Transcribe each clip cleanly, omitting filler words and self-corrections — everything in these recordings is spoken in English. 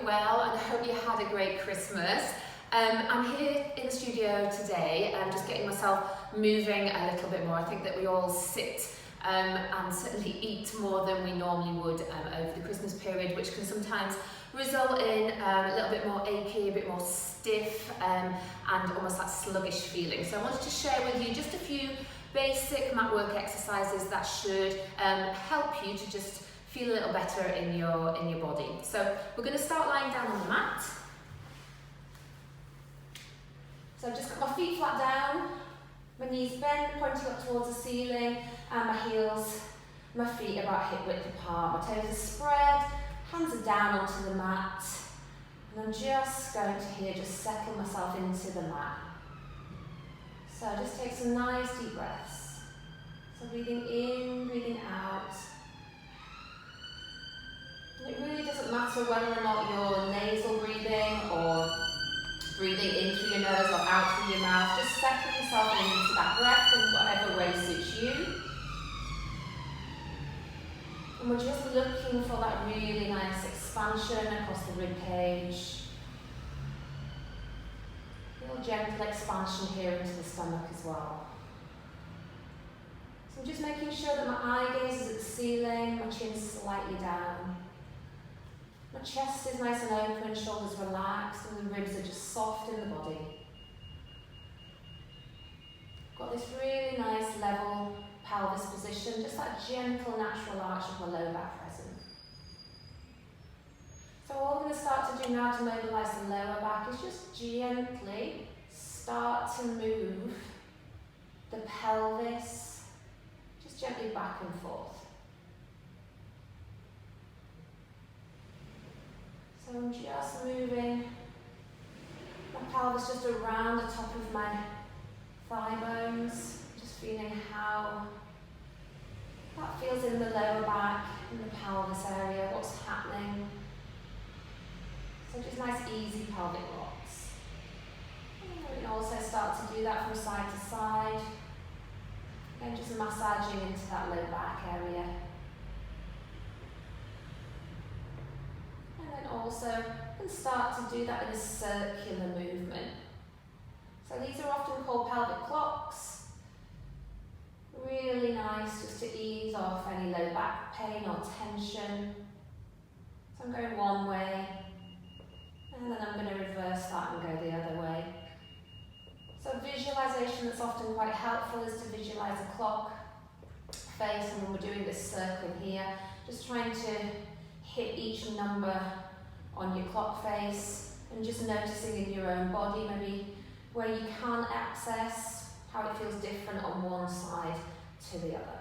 well, and I hope you had a great Christmas. I'm here in the studio today, just getting myself moving a little bit more. I think that we all sit and certainly eat more than we normally would over the Christmas period, which can sometimes result in a little bit more achy, a bit more stiff, and almost that sluggish feeling. So I wanted to share with you just a few basic mat work exercises that should help you to just feel a little better in your body. So we're going to start lying down on the mat. So I've just got my feet flat down, my knees bent, pointing up towards the ceiling, and my heels, my feet about hip width apart. My toes are spread, hands are down onto the mat, and I'm just going to here just settle myself into the mat. So just take some nice deep breaths. So breathing in, breathing out. And it really doesn't matter whether or not you're nasal breathing or breathing in through your nose or out through your mouth. Just settle yourself into that breath in whatever way suits you. And we're just looking for that really nice expansion across the rib cage. Real gentle expansion here into the stomach as well. So I'm just making sure that my eye gaze is at the ceiling, my chin's slightly down. My chest is nice and open, shoulders relaxed, and the ribs are just soft in the body. Got this really nice level pelvis position, just that gentle natural arch of my lower back present. So all we're going to start to do now to mobilise the lower back is just gently start to move the pelvis, just gently back and forth. So I'm just moving my pelvis just around the top of my thigh bones, just feeling how that feels in the lower back, in the pelvis area, what's happening. So just nice easy pelvic rocks. And we can also start to do that from side to side. Again, just massaging into that low back area. And then also can start to do that in a circular movement. So these are often called pelvic clocks. Really nice just to ease off any low back pain or tension. So I'm going one way, and then I'm going to reverse that and go the other way. So visualization that's often quite helpful is to visualize a clock face, and when we're doing this circle here, just trying to hit each number on your clock face and just noticing in your own body maybe where you can access how it feels different on one side to the other.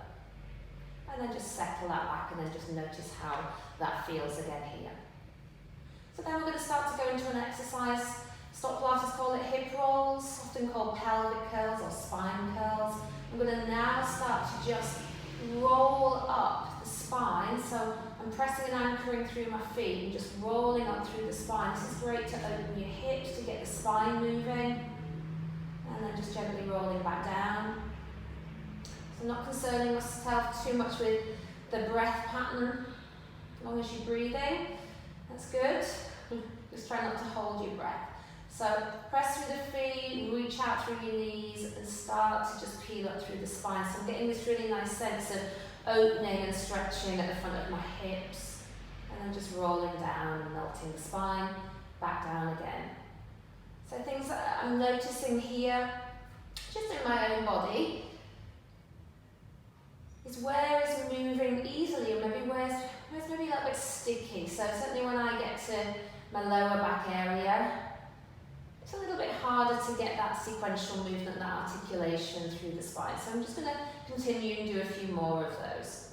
And then just settle that back and then just notice how that feels again here. So then we're going to start to go into an exercise. Stock Pilates call it hip rolls, often called pelvic curls or spine curls. I'm going to now start to just roll up the spine. So I'm pressing and anchoring through my feet and just rolling up through the spine. This is great to open your hips to get the spine moving. And then just gently rolling back down. So I'm not concerning myself too much with the breath pattern. As long as you're breathing, that's good. Just try not to hold your breath. So press through the feet, reach out through your knees and start to just peel up through the spine. So I'm getting this really nice sense of opening and stretching at the front of my hips. And then just rolling down and melting the spine, back down again. So things that I'm noticing here, just in my own body, is where it's moving easily, or maybe where's maybe a little bit sticky. So certainly when I get to my lower back area, it's a little bit harder to get that sequential movement, that articulation through the spine. So I'm just going to continue and do a few more of those.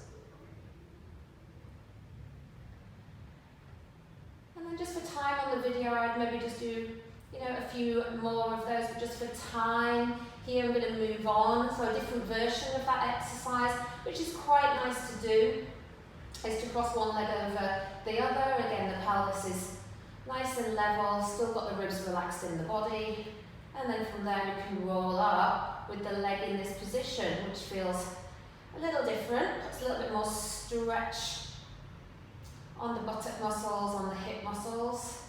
And then just for time on the video, I'd maybe just do a few more of those, but just for time, here I'm going to move on. So a different version of that exercise, which is quite nice to do, is to cross one leg over the other. Again, the pelvis is nice and level, still got the ribs relaxed in the body. And then from there we can roll up with the leg in this position, which feels a little different. It's a little bit more stretch on the buttock muscles, on the hip muscles.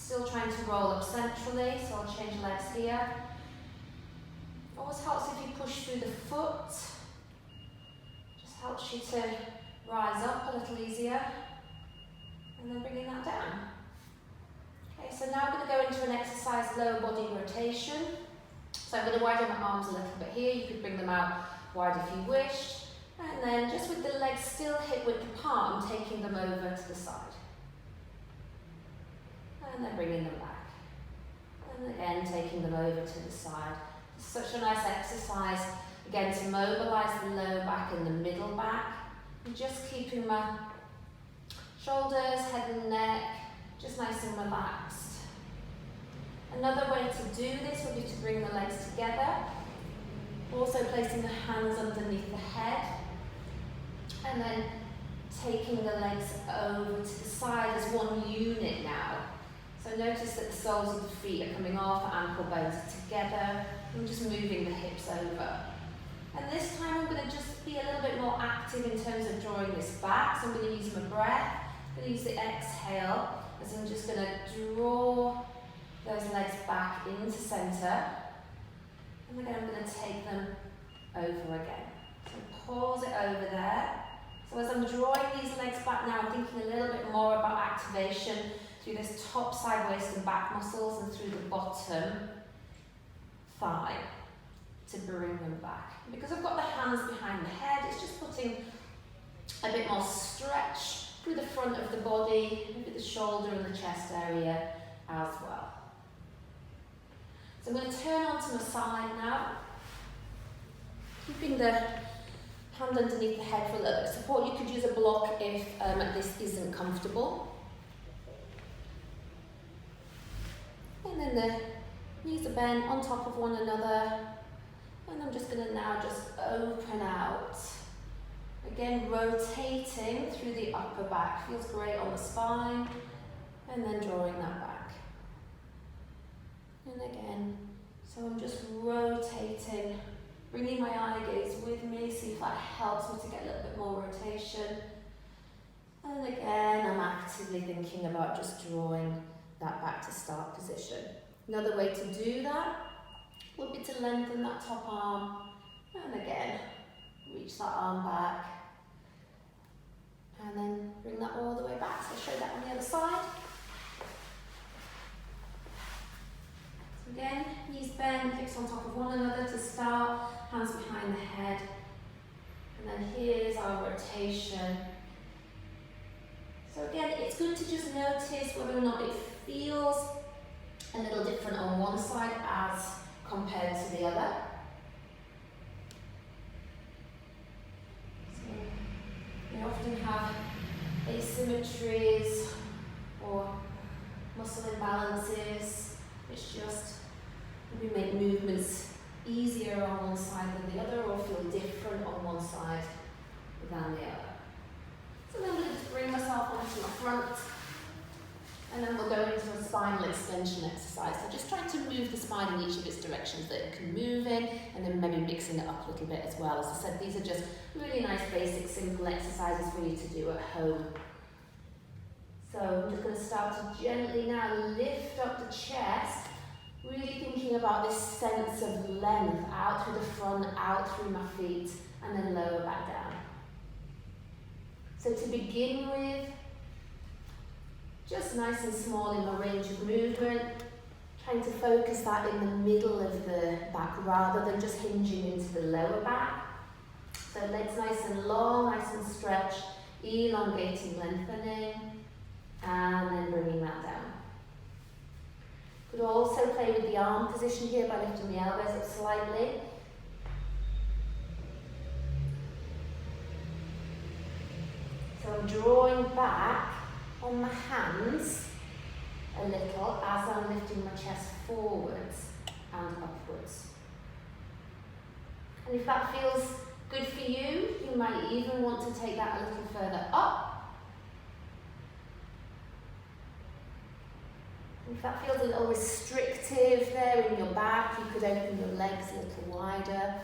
Still trying to roll up centrally, so I'll change legs here. Always helps if you push through the foot. Just helps you to rise up a little easier. And then bringing that down. Okay, so now I'm going to go into an exercise, lower body rotation. So I'm going to widen my arms a little bit here. You could bring them out wide if you wished. And then just with the legs still hip width apart, I'm taking them over to the side. And then bringing them back. And again, taking them over to the side. It's such a nice exercise, again, to mobilise the lower back and the middle back. And just keeping my shoulders, head and neck, just nice and relaxed. Another way to do this would be to bring the legs together. Also placing the hands underneath the head. And then taking the legs over to the side as one unit now. So notice that the soles of the feet are coming off, ankle bones are together. I'm just moving the hips over. And this time I'm going to just be a little bit more active in terms of drawing this back. So I'm going to use my breath. I'm going to use the exhale as I'm just going to draw those legs back into centre. And again I'm going to take them over again. So pause it over there. So as I'm drawing these legs back now, I'm thinking a little bit more about activation through this top side waist and back muscles and through the bottom thigh to bring them back. Because I've got the hands behind the head, it's just putting a bit more stretch through the front of the body, maybe the shoulder and the chest area as well. So I'm going to turn onto my side now, keeping the hand underneath the head for a little bit of support. You could use a block if this isn't comfortable. And then the knees are bent on top of one another. And I'm just going to now just open out. Again, rotating through the upper back. Feels great on the spine. And then drawing that back. And again, so I'm just rotating, bringing my eye gaze with me, see if that helps me to get a little bit more rotation. And again, I'm actively thinking about just drawing that back to start position. Another way to do that would be to lengthen that top arm, and again, reach that arm back, and then bring that all the way back. So I'll show that on the other side. So again, knees bend, hips on top of one another to start, hands behind the head, and then here's our rotation. So again, it's good to just notice whether or not it feels a little different on one side as compared to the other. So we often have asymmetries or muscle imbalances, which just maybe make movements easier on one side than the other, or feel different on one side than the other. So then we'll just bring myself onto my front, and then we'll go into a spinal extension exercise. So just trying to move the spine in each of its directions that it can move in, and then maybe mixing it up a little bit as well. As I said, these are just really nice, basic, simple exercises for you to do at home. So I'm just going to start to gently now lift up the chest, really thinking about this sense of length out through the front, out through my feet, and then lower back down. So to begin with, just nice and small in my range of movement, trying to focus that in the middle of the back rather than just hinging into the lower back. So legs nice and long, nice and stretched, elongating, lengthening, and then bringing that down. Could also play with the arm position here by lifting the elbows up slightly. So I'm drawing back on my hands a little as I'm lifting my chest forwards and upwards. And if that feels good for you, you might even want to take that a little further up. If that feels a little restrictive there in your back, you could open your legs a little wider,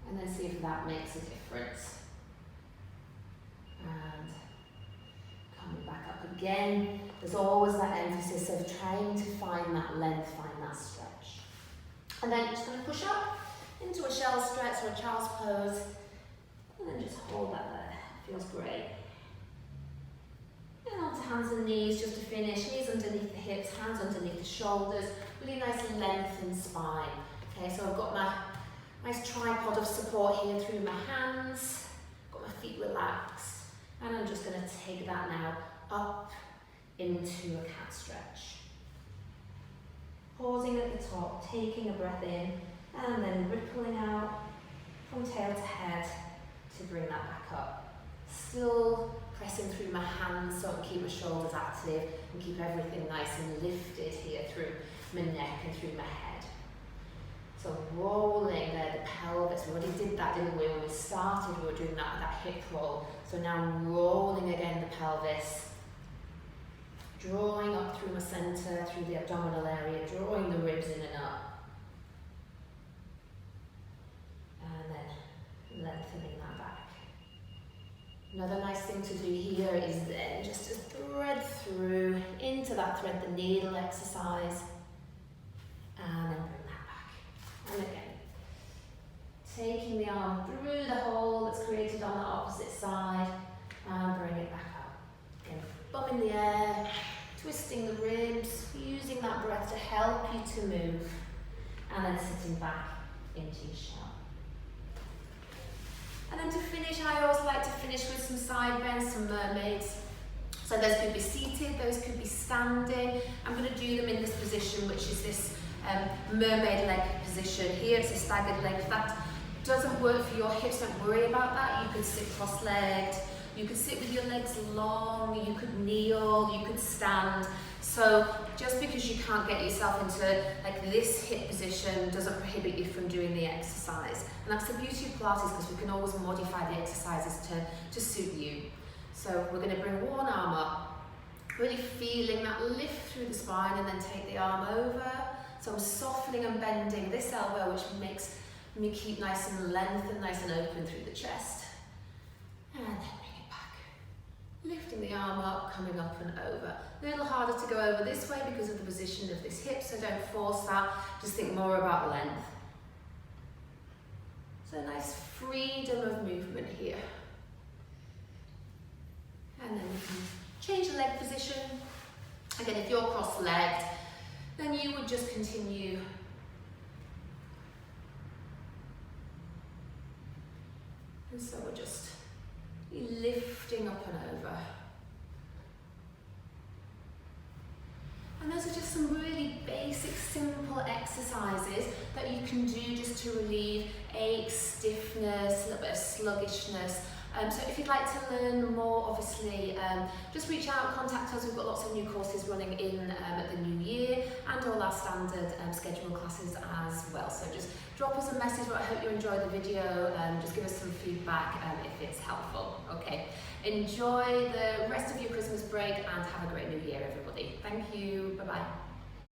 and then see if that makes a difference. And coming back up Again, there's always that emphasis of trying to find that length, find that stretch. And then just going to push up into a shell stretch or a child's pose, and then just hold that there. Feels great. And onto hands and knees just to finish. Knees underneath the hips, hands underneath the shoulders. Really nice lengthened spine. Okay, so I've got my nice tripod of support here through my hands. Got my feet relaxed. And I'm just going to take that now up into a cat stretch. Pausing at the top, taking a breath in, and then rippling out from tail to head to bring that back up. Still pressing through my hands so I can keep my shoulders active and keep everything nice and lifted here through my neck and through my head. So rolling there, the pelvis. We already did that, didn't we? When we started, we were doing that hip roll. So now I'm rolling again the pelvis, drawing up through my center, through the abdominal area, drawing the ribs in and up. And then lengthening that back. Another nice thing to do here is then just to thread through into that thread the needle exercise. And then bring that back. And again, taking the arm through the hole that's created on the opposite side and bring it back up. Again, bum in the air, twisting the ribs, using that breath to help you to move, and then sitting back into your shell. And then to finish, I always like to finish with some side bends, some mermaids. So those could be seated, those could be standing. I'm going to do them in this position, which is this mermaid leg position. Here it's a staggered leg. If that doesn't work for your hips, don't worry about that. You could sit cross-legged, you could sit with your legs long, you could kneel, you could stand. So just because you can't get yourself into like this hip position doesn't prohibit you from doing the exercise. And that's the beauty of Pilates, because we can always modify the exercises to suit you. So we're going to bring one arm up, really feeling that lift through the spine, and then take the arm over. So I'm softening and bending this elbow, which makes me keep nice and lengthened, nice and open through the chest. And then bring it back. Lifting the arm up, coming up and over. A little harder to go over this way because of the position of this hip, so don't force that. Just think more about length. So nice freedom of movement here. And then we can change the leg position. Again, if you're cross-legged, then you would just continue. And so we're just lifting up and over. And those are just some really basic, simple exercises that you can do just to relieve ache, stiffness, a little bit of sluggishness. So if you'd like to learn more, obviously, just reach out, contact us. We've got lots of new courses running in at the new year, and all our standard scheduled classes as well. So just drop us a message. I hope you enjoyed the video. Just give us some feedback if it's helpful. Okay. Enjoy the rest of your Christmas break and have a great new year, everybody. Thank you. Bye-bye.